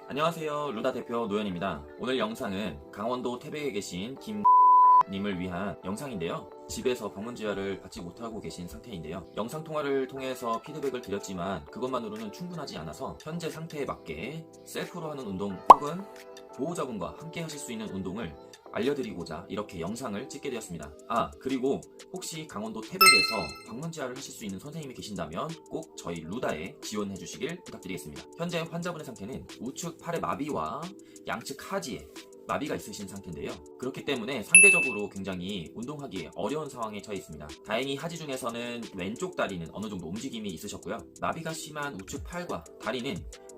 안녕하세요. 루다 대표 노현입니다. 오늘 영상은 강원도 태백에 계신 김님을 위한 영상인데요. 집에서 방문지혈을 받지 못하고 계신 상태인데요. 영상통화를 통해서 피드백을 드렸지만 그것만으로는 충분하지 않아서 현재 상태에 맞게 셀프로 하는 운동 혹은 보호자분과 함께 하실 수 있는 운동을 알려드리고자 이렇게 영상을 찍게 되었습니다. 그리고 혹시 강원도 태백에서 방문지혈을 하실 수 있는 선생님이 계신다면 꼭 저희 루다에 지원해 주시길 부탁드리겠습니다. 현재 환자분의 상태는 우측 팔의 마비와 양측 하지에 마비가 있으신 상태인데요. 그렇기 때문에 상대적으로 굉장히 운동하기에 어려운 상황에 처해 있습니다. 다행히 하지 중에서는 왼쪽 다리는 어느 정도 움직임이 있으셨고요. 마비가 심한 우측 팔과 다리는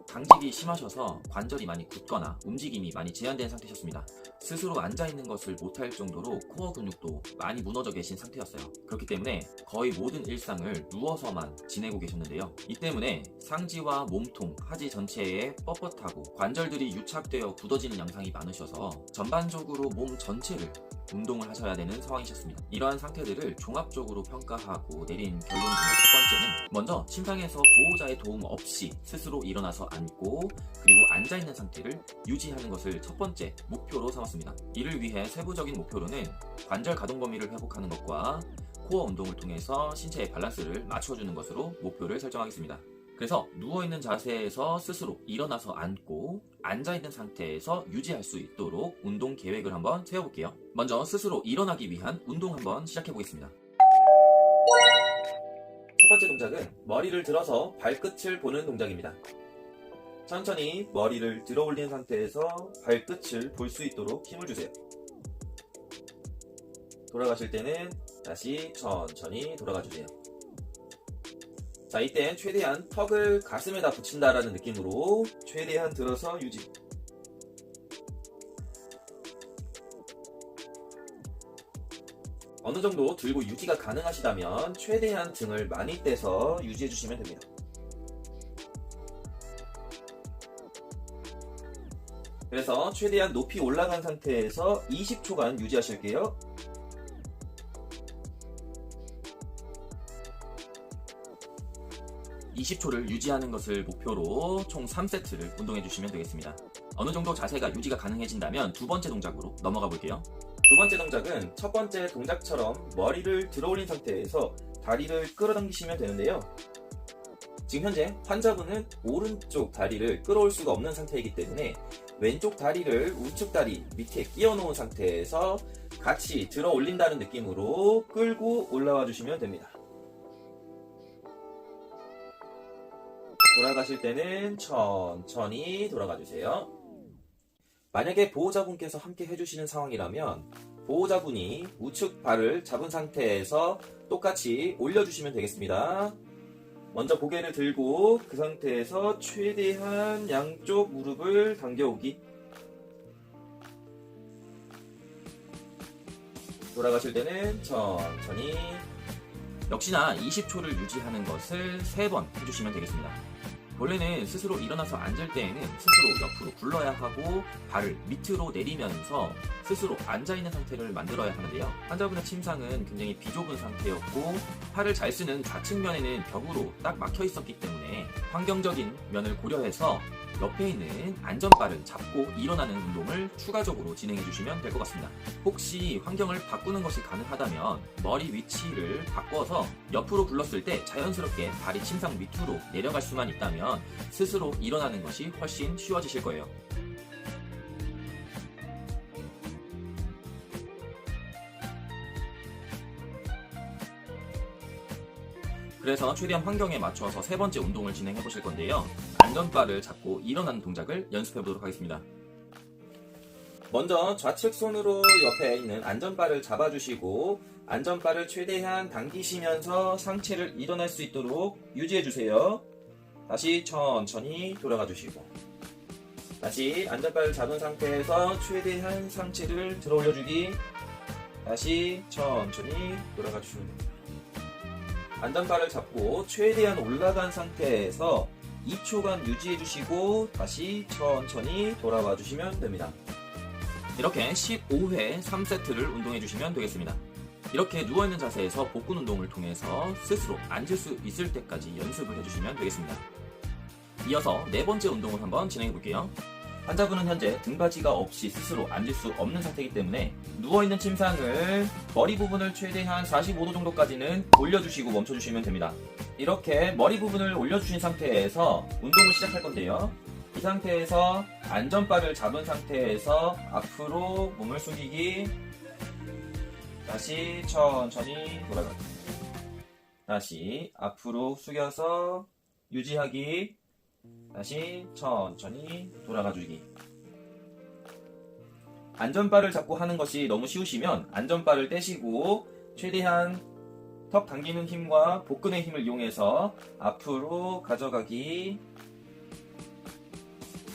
강직이 심하셔서 관절이 많이 굳거나 움직임이 많이 제한된 상태셨습니다. 스스로 앉아있는 것을 못할 정도로 코어 근육도 많이 무너져 계신 상태였어요. 그렇기 때문에 거의 모든 일상을 누워서만 지내고 계셨는데요. 이 때문에 상지와 몸통, 하지 전체에 뻣뻣하고 관절들이 유착되어 굳어지는 양상이 많으셔서 전반적으로 몸 전체를 운동을 하셔야 되는 상황이셨습니다. 이러한 상태들을 종합적으로 평가하고 내린 결론 중에 첫 번째는 먼저 침상에서 보호자의 도움 없이 스스로 일어나서 앉고 그리고 앉아있는 상태를 유지하는 것을 첫 번째 목표로 삼았습니다. 이를 위해 세부적인 목표로는 관절 가동 범위를 회복하는 것과 코어 운동을 통해서 신체의 밸런스를 맞춰주는 것으로 목표를 설정하겠습니다. 그래서 누워있는 자세에서 스스로 일어나서 앉고 앉아있는 상태에서 유지할 수 있도록 운동 계획을 한번 세워볼게요. 먼저 스스로 일어나기 위한 운동 한번 시작해보겠습니다. 첫 번째 동작은 머리를 들어서 발끝을 보는 동작입니다. 천천히 머리를 들어 올린 상태에서 발끝을 볼 수 있도록 힘을 주세요. 돌아가실 때는 다시 천천히 돌아가주세요. 자, 이땐 최대한 턱을 가슴에다 붙인다라는 느낌으로 최대한 들어서 유지. 어느 정도 들고 유지가 가능하시다면 최대한 등을 많이 떼서 유지해 주시면 됩니다. 그래서 최대한 높이 올라간 상태에서 20초간 유지하실게요. (20초를) 유지하는 것을 목표로 총 3세트를 운동해 주시면 되겠습니다. 어느 정도 자세가 유지가 가능해진다면 두 번째 동작으로 넘어가 볼게요. 두 번째 동작은 첫 번째 동작처럼 머리를 들어 올린 상태에서 다리를 끌어당기시면 되는데요. 지금 현재 환자분은 오른쪽 다리를 끌어올 수가 없는 상태이기 때문에 왼쪽 다리를 우측 다리 밑에 끼워 놓은 상태에서 같이 들어 올린다는 느낌으로 끌고 올라와 주시면 됩니다. 돌아가실 때는 천천히 돌아가 주세요. 만약에 보호자분께서 함께 해주시는 상황이라면 보호자분이 우측 발을 잡은 상태에서 똑같이 올려주시면 되겠습니다. 먼저 고개를 들고 그 상태에서 최대한 양쪽 무릎을 당겨오기. 돌아가실 때는 천천히. 역시나 20초를 유지하는 것을 3번 해주시면 되겠습니다. 원래는 스스로 일어나서 앉을 때에는 스스로 옆으로 굴러야 하고 발을 밑으로 내리면서 스스로 앉아있는 상태를 만들어야 하는데요. 환자분의 침상은 굉장히 비좁은 상태였고 팔을 잘 쓰는 좌측면에는 벽으로 딱 막혀 있었기 때문에 환경적인 면을 고려해서 옆에 있는 안전바를 잡고 일어나는 운동을 추가적으로 진행해 주시면 될 것 같습니다. 혹시 환경을 바꾸는 것이 가능하다면 머리 위치를 바꿔서 옆으로 굴렀을 때 자연스럽게 발이 침상 밑으로 내려갈 수만 있다면 스스로 일어나는 것이 훨씬 쉬워지실 거예요. 그래서 최대한 환경에 맞춰서 세 번째 운동을 진행해 보실 건데요. 안전바를 잡고 일어나는 동작을 연습해 보도록 하겠습니다. 먼저 좌측 손으로 옆에 있는 안전바를 잡아주시고 안전바를 최대한 당기시면서 상체를 일어날 수 있도록 유지해 주세요. 다시 천천히 돌아가 주시고 다시 안전바를 잡은 상태에서 최대한 상체를 들어 올려주기. 다시 천천히 돌아가 주시면 됩니다. 안전바를 잡고 최대한 올라간 상태에서 2초간 유지해 주시고 다시 천천히 돌아와 주시면 됩니다. 이렇게 15회 3세트를 운동해 주시면 되겠습니다. 이렇게 누워있는 자세에서 복근 운동을 통해서 스스로 앉을 수 있을 때까지 연습을 해주시면 되겠습니다. 이어서 네 번째 운동을 한번 진행해 볼게요. 환자분은 현재 등받이가 없이 스스로 앉을 수 없는 상태이기 때문에 누워있는 침상을 머리 부분을 최대한 45도 정도까지는 올려주시고 멈춰주시면 됩니다. 이렇게 머리 부분을 올려주신 상태에서 운동을 시작할 건데요. 이 상태에서 안전바를 잡은 상태에서 앞으로 몸을 숙이기, 다시 천천히 돌아가기, 다시 앞으로 숙여서 유지하기, 다시 천천히 돌아가주기. 안전바를 잡고 하는 것이 너무 쉬우시면 안전바를 떼시고 최대한 턱 당기는 힘과 복근의 힘을 이용해서 앞으로 가져가기,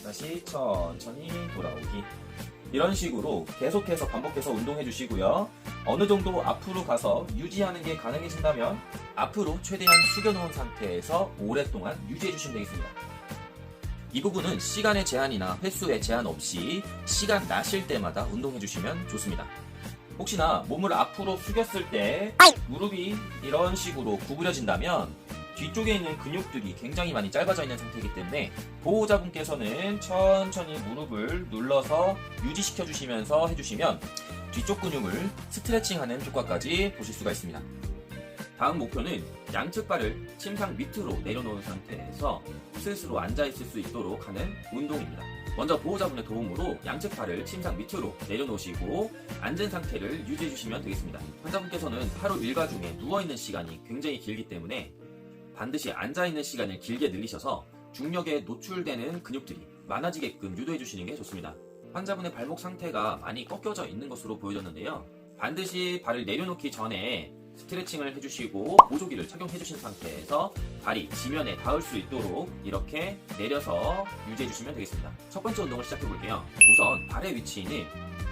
다시 천천히 돌아오기. 이런 식으로 계속해서 반복해서 운동해 주시고요. 어느 정도 앞으로 가서 유지하는 게 가능해진다면 앞으로 최대한 숙여놓은 상태에서 오랫동안 유지해 주시면 되겠습니다. 이 부분은 시간의 제한이나 횟수의 제한 없이 시간 나실 때마다 운동해 주시면 좋습니다. 혹시나 몸을 앞으로 숙였을 때 무릎이 이런 식으로 구부려진다면 뒤쪽에 있는 근육들이 굉장히 많이 짧아져 있는 상태이기 때문에 보호자분께서는 천천히 무릎을 눌러서 유지시켜 주시면서 해주시면 뒤쪽 근육을 스트레칭하는 효과까지 보실 수가 있습니다. 다음 목표는 양측 발을 침상 밑으로 내려놓은 상태에서 스스로 앉아있을 수 있도록 하는 운동입니다. 먼저 보호자분의 도움으로 양측 발을 침상 밑으로 내려놓으시고 앉은 상태를 유지해 주시면 되겠습니다. 환자분께서는 하루 일과 중에 누워있는 시간이 굉장히 길기 때문에 반드시 앉아있는 시간을 길게 늘리셔서 중력에 노출되는 근육들이 많아지게끔 유도해 주시는 게 좋습니다. 환자분의 발목 상태가 많이 꺾여져 있는 것으로 보여졌는데요. 반드시 발을 내려놓기 전에 스트레칭을 해주시고 보조기를 착용해 주신 상태에서 발이 지면에 닿을 수 있도록 이렇게 내려서 유지해 주시면 되겠습니다. 첫 번째 운동을 시작해 볼게요. 우선 발의 위치는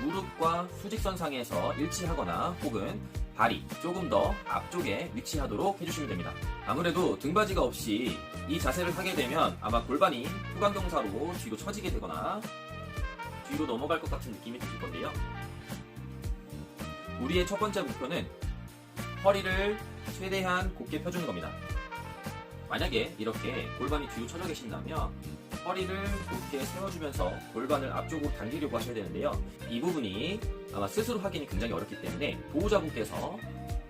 무릎과 수직선상에서 일치하거나 혹은 발이 조금 더 앞쪽에 위치하도록 해주시면 됩니다. 아무래도 등받이가 없이 이 자세를 하게 되면 아마 골반이 후관경사로 뒤로 처지게 되거나 뒤로 넘어갈 것 같은 느낌이 드실 건데요. 우리의 첫 번째 목표는 허리를 최대한 곧게 펴주는 겁니다. 만약에 이렇게 골반이 뒤로 처져 계신다면 허리를 곧게 세워주면서 골반을 앞쪽으로 당기려고 하셔야 되는데요. 이 부분이 아마 스스로 하기는 굉장히 어렵기 때문에 보호자분께서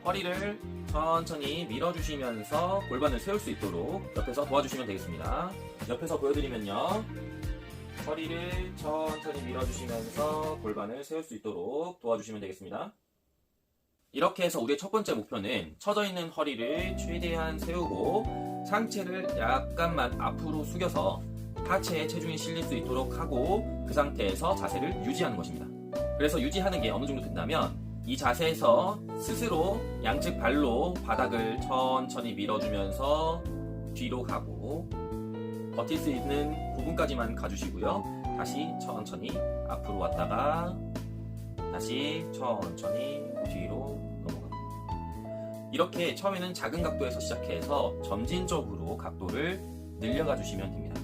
허리를 천천히 밀어주시면서 골반을 세울 수 있도록 옆에서 도와주시면 되겠습니다. 옆에서 보여드리면요. 허리를 천천히 밀어주시면서 골반을 세울 수 있도록 도와주시면 되겠습니다. 이렇게 해서 우리의 첫 번째 목표는 처져 있는 허리를 최대한 세우고 상체를 약간만 앞으로 숙여서 하체에 체중이 실릴 수 있도록 하고 그 상태에서 자세를 유지하는 것입니다. 그래서 유지하는 게 어느 정도 된다면 이 자세에서 스스로 양측 발로 바닥을 천천히 밀어주면서 뒤로 가고 버틸 수 있는 부분까지만 가주시고요. 다시 천천히 앞으로 왔다가 다시 천천히 뒤로 넘어갑니다. 이렇게 처음에는 작은 각도에서 시작해서 점진적으로 각도를 늘려가 주시면 됩니다.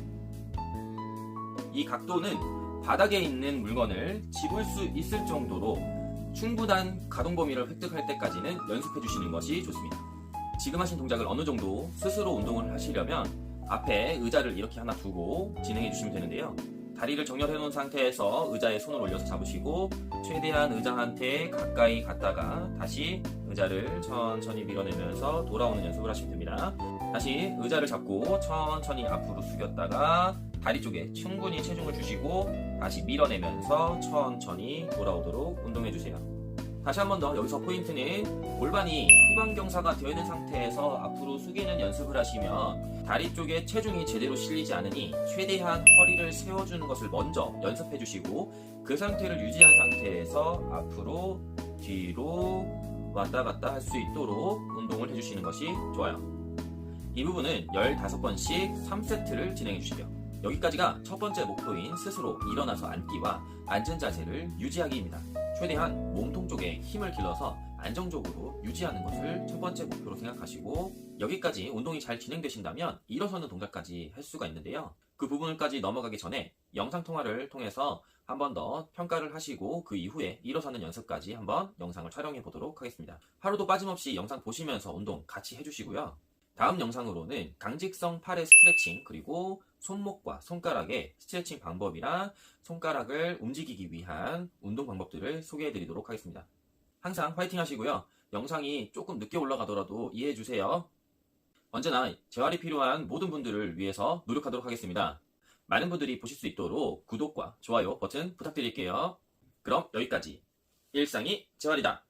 이 각도는 바닥에 있는 물건을 집을 수 있을 정도로 충분한 가동 범위를 획득할 때까지는 연습해 주시는 것이 좋습니다. 지금 하신 동작을 어느 정도 스스로 운동을 하시려면 앞에 의자를 이렇게 하나 두고 진행해 주시면 되는데요. 다리를 정렬해 놓은 상태에서 의자에 손을 올려서 잡으시고 최대한 의자한테 가까이 갔다가 다시 의자를 천천히 밀어내면서 돌아오는 연습을 하시면 됩니다. 다시 의자를 잡고 천천히 앞으로 숙였다가 다리 쪽에 충분히 체중을 주시고 다시 밀어내면서 천천히 돌아오도록 운동해 주세요. 다시 한 번 더 여기서 포인트는 골반이 후방경사가 되어 있는 상태에서 앞으로 숙이는 연습을 하시면 다리 쪽에 체중이 제대로 실리지 않으니 최대한 허리를 세워주는 것을 먼저 연습해 주시고 그 상태를 유지한 상태에서 앞으로 뒤로 왔다 갔다 할 수 있도록 운동을 해주시는 것이 좋아요. 이 부분은 15번씩 3세트를 진행해 주시죠. 여기까지가 첫 번째 목표인 스스로 일어나서 앉기와 앉은 자세를 유지하기입니다. 최대한 몸통 쪽에 힘을 길러서 안정적으로 유지하는 것을 첫 번째 목표로 생각하시고 여기까지 운동이 잘 진행되신다면 일어서는 동작까지 할 수가 있는데요. 그 부분까지 넘어가기 전에 영상통화를 통해서 한 번 더 평가를 하시고 그 이후에 일어서는 연습까지 한번 영상을 촬영해 보도록 하겠습니다. 하루도 빠짐없이 영상 보시면서 운동 같이 해주시고요. 다음 영상으로는 강직성 팔의 스트레칭 그리고 손목과 손가락의 스트레칭 방법이랑 손가락을 움직이기 위한 운동 방법들을 소개해 드리도록 하겠습니다. 항상 화이팅 하시고요. 영상이 조금 늦게 올라가더라도 이해해 주세요. 언제나 재활이 필요한 모든 분들을 위해서 노력하도록 하겠습니다. 많은 분들이 보실 수 있도록 구독과 좋아요 버튼 부탁드릴게요. 그럼 여기까지. 일상이 재활이다.